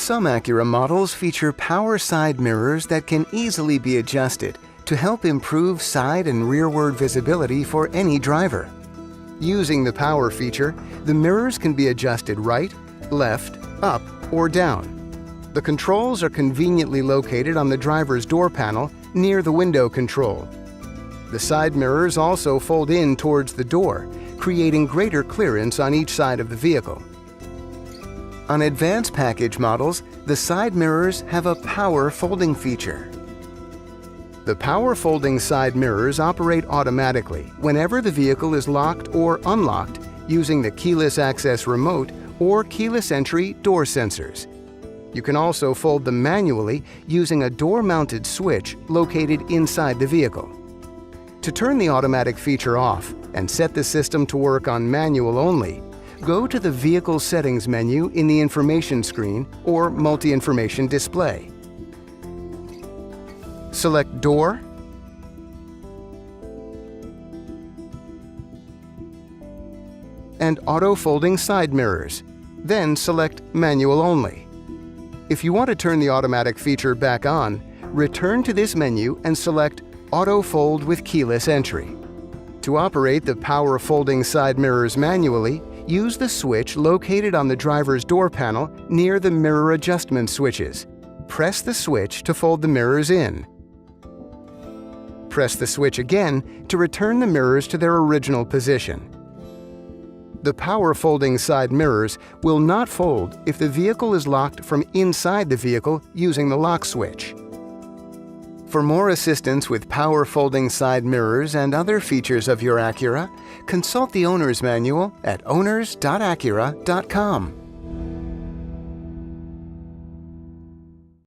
Some Acura models feature power side mirrors that can easily be adjusted to help improve side and rearward visibility for any driver. Using the power feature, the mirrors can be adjusted right, left, up, or down. The controls are conveniently located on the driver's door panel near the window control. The side mirrors also fold in towards the door, creating greater clearance on each side of the vehicle. On advanced package models, the side mirrors have a power folding feature. The power folding side mirrors operate automatically whenever the vehicle is locked or unlocked using the keyless access remote or keyless entry door sensors. You can also fold them manually using a door-mounted switch located inside the vehicle. To turn the automatic feature off and set the system to work on manual only, go to the Vehicle Settings menu in the information screen or multi-information display. Select Door, and Auto Folding Side Mirrors, then select Manual Only. If you want to turn the automatic feature back on, return to this menu and select Auto Fold with Keyless Entry. To operate the power folding side mirrors manually, use the switch located on the driver's door panel near the mirror adjustment switches. Press the switch to fold the mirrors in. Press the switch again to return the mirrors to their original position. The power folding side mirrors will not fold if the vehicle is locked from inside the vehicle using the lock switch. For more assistance with power folding side mirrors and other features of your Acura, consult the owner's manual at owners.acura.com.